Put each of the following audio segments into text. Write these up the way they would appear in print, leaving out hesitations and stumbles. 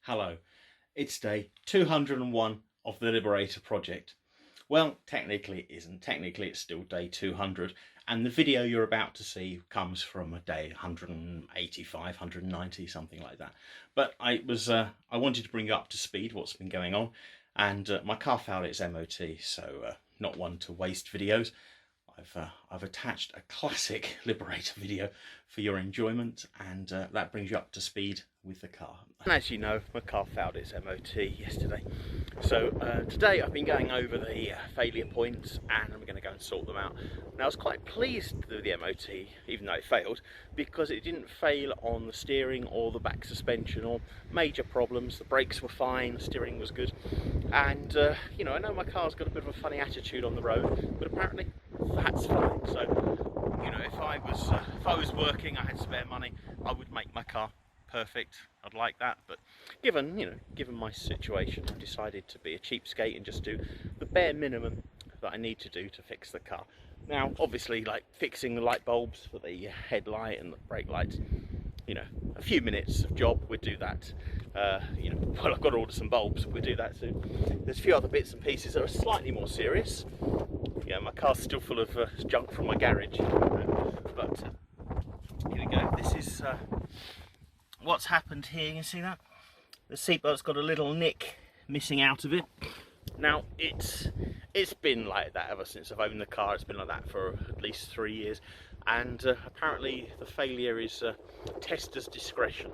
Hello, it's day 201 of the Liberator project. Well, technically it isn't. Technically it's still day 200, and the video you're about to see comes from a day 185, 190, something like that. But I wanted to bring you up to speed what's been going on, and my car failed its MOT, so not one to waste videos. I've attached a classic Liberator video for your enjoyment, and that brings you up to speed with the car. And as you know, my car failed its MOT yesterday, so today I've been going over the failure points and I'm going to go and sort them out. Now, I was quite pleased with the MOT, even though it failed, because it didn't fail on the steering or the back suspension or major problems. The brakes were fine, the steering was good, and you know, I know my car's got a bit of a funny attitude on the road, but apparently that's fine. So, you know, if I was working, I had spare money, I would make my car perfect. I'd like that, but given my situation, I decided to be a cheapskate and just do the bare minimum that I need to do to fix the car. Now, obviously, like fixing the light bulbs for the headlight and the brake lights, you know, a few minutes of job, we'd do that. You know, well, I've got to order some bulbs, we'll do that soon. There's a few other bits and pieces that are slightly more serious. Yeah, my car's still full of junk from my garage, but here we go. This is what's happened here. You can see that the seatbelt's got a little nick missing out of it. Now, it's been like that ever since I've owned the car. It's been like that for at least 3 years, and apparently the failure is tester's discretion.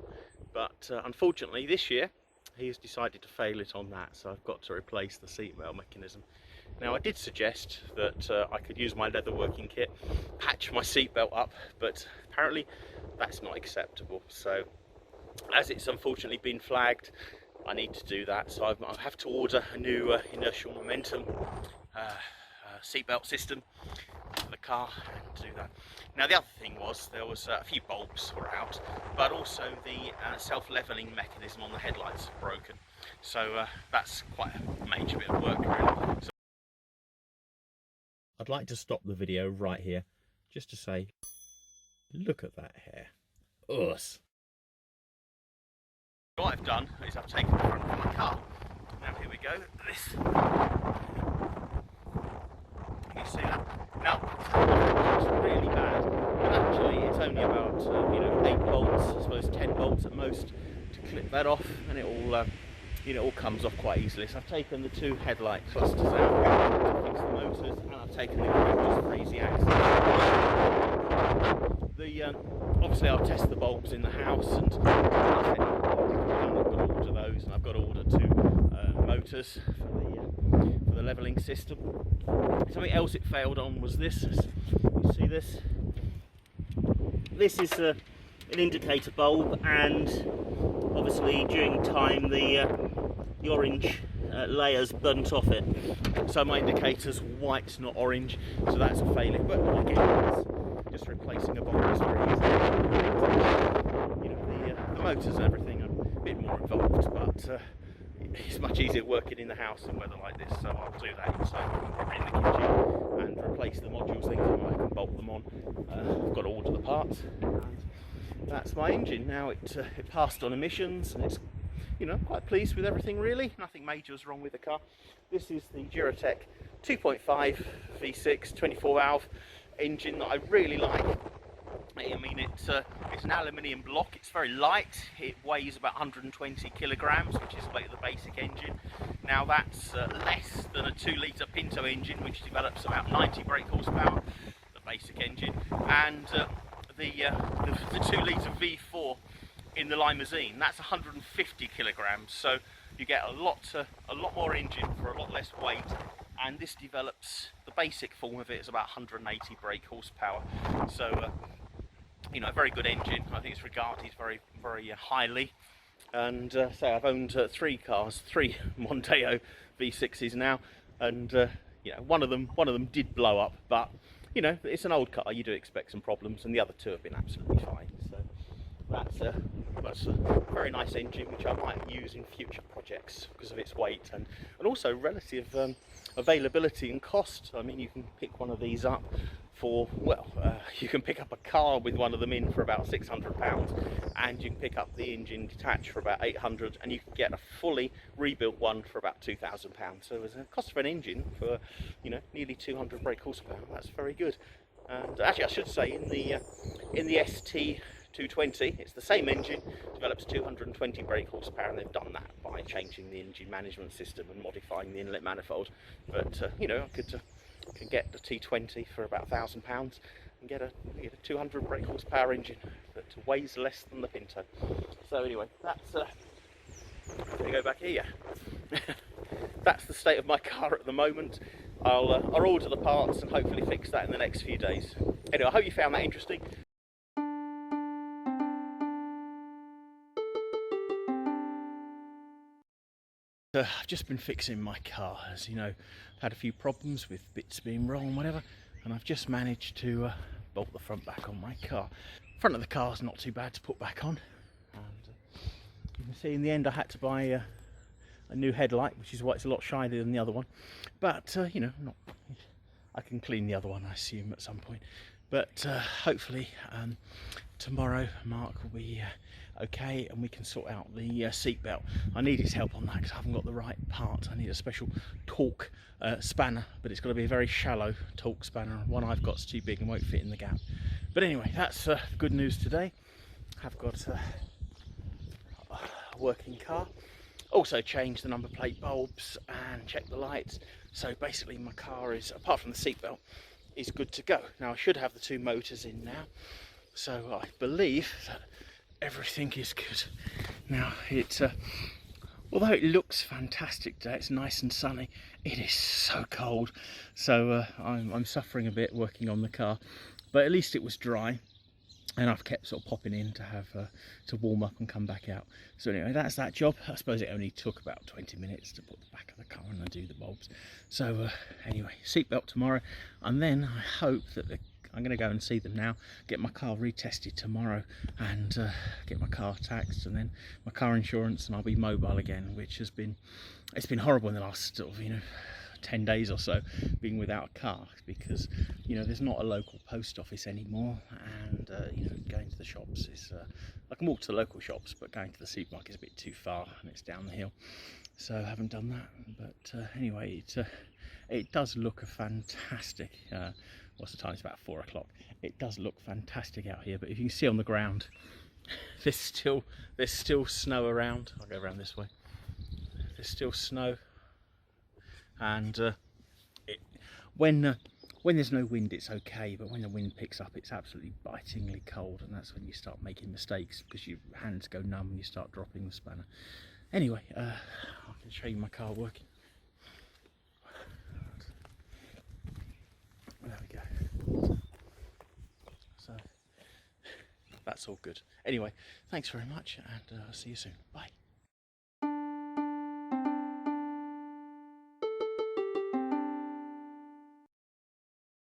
But unfortunately, this year he's decided to fail it on that, so I've got to replace the seatbelt mechanism. Now, I did suggest that I could use my leather working kit, patch my seatbelt up, but apparently that's not acceptable. So, as it's unfortunately been flagged, I need to do that. So I have to order a new inertial momentum seatbelt system for the car and do that. Now, the other thing was there was a few bulbs were out, but also the self-leveling mechanism on the headlights broken. So that's quite a major bit of work, really. So I'd like to stop the video right here just to say, look at that hair. Us. What I've done is I've taken the front of my car. Now, here we go. This. Can you see that? Now, it's really bad, but actually it's only about 8 bolts, I suppose 10 bolts at most, to clip that off, and it all it all comes off quite easily. So I've taken the 2 headlight clusters out to fix the motors, and I've taken the just for easy access. Obviously I'll test the bulbs in the house, and I've got to order those, and I've got to order 2 motors for the levelling system. Something else it failed on was this. You see this? This is an indicator bulb, and obviously during time the orange layers burnt off it, so my indicator's white, not orange, so that's a failure. But again, just replacing a bulb is very easy. You know, the motors and everything are a bit more involved, but it's much easier working in the house in weather like this, so I'll do that inside, probably in the kitchen, and replace the modules, then I can bolt them on. I've got to order the parts, and that's my engine. Now, it passed on emissions, and it's, you know, quite pleased with everything really. Nothing major is wrong with the car. This is the Duratec 2.5 V6 24 valve engine that I really like. I mean, it's an aluminium block. It's very light. It weighs about 120 kilograms, which is like the basic engine. Now, that's less than a 2-litre Pinto engine, which develops about 90 brake horsepower, the basic engine, and the 2-litre V4 in the limousine, that's 150 kilograms. So you get a lot more engine for a lot less weight, and this develops, the basic form of it is about 180 brake horsepower. So you know, a very good engine. I think it's regarded very, very highly. And so I've owned 3 cars, 3 Mondeo V6s now, and you know, one of them did blow up, but you know, it's an old car, you do expect some problems, and the other 2 have been absolutely fine. So that's a very nice engine, which I might use in future projects because of its weight and also relative availability and cost. I mean, you can pick one of these up for, well, you can pick up a car with one of them in for about £600, and you can pick up the engine detached for about £800, and you can get a fully rebuilt one for about £2,000. So as a cost of an engine for, you know, nearly 200 brake horsepower, that's very good. And actually, I should say, in the ST220, it's the same engine, develops 220 brake horsepower, and they've done that by changing the engine management system and modifying the inlet manifold. But you know, I can get the T20 for about £1,000 and get a 200 brake horsepower engine that weighs less than the Pinto. So anyway, that's let me go back here. That's the state of my car at the moment. I'll order the parts and hopefully fix that in the next few days. Anyway, I hope you found that interesting. I've just been fixing my car. As you know, I've had a few problems with bits being wrong and whatever, and I've just managed to bolt the front back on my car. Front of the car's not too bad to put back on, and you can see in the end I had to buy a new headlight, which is why it's a lot shinier than the other one. But you know, I can clean the other one, I assume, at some point. But hopefully tomorrow Mark will be okay, and we can sort out the seat belt. I need his help on that because I haven't got the right part. I need a special torque spanner, but it's got to be a very shallow torque spanner. One I've got's too big and won't fit in the gap. But anyway, that's good news today. I've got a working car. Also changed the number plate bulbs and checked the lights. So basically my car is, apart from the seatbelt, is good to go. Now I should have the two motors in now, so I believe that everything is good. Now although it looks fantastic today, it's nice and sunny, it is so cold. So I'm suffering a bit working on the car, but at least it was dry. And I've kept sort of popping in to have to warm up and come back out. So anyway, that's that job. I suppose it only took about 20 minutes to put the back of the car and undo the bulbs. So anyway, seatbelt tomorrow, and then I hope that I'm going to go and see them now, get my car retested tomorrow, and get my car taxed, and then my car insurance, and I'll be mobile again, which has been, it's been horrible in the last sort of, you know, 10 days or so being without a car, because you know there's not a local post office anymore, and you know, going to the shops is I can walk to the local shops, but going to the supermarket is a bit too far and it's down the hill, so I haven't done that. But anyway, it does look a fantastic what's the time? It's about 4 o'clock. It does look fantastic out here, but if you can see on the ground, there's still snow around. I'll go around this way. There's still snow. And when there's no wind, it's okay, but when the wind picks up, it's absolutely bitingly cold, and that's when you start making mistakes because your hands go numb and you start dropping the spanner. Anyway, I can show you my car working. There we go. So that's all good. Anyway, thanks very much, and I'll see you soon. Bye.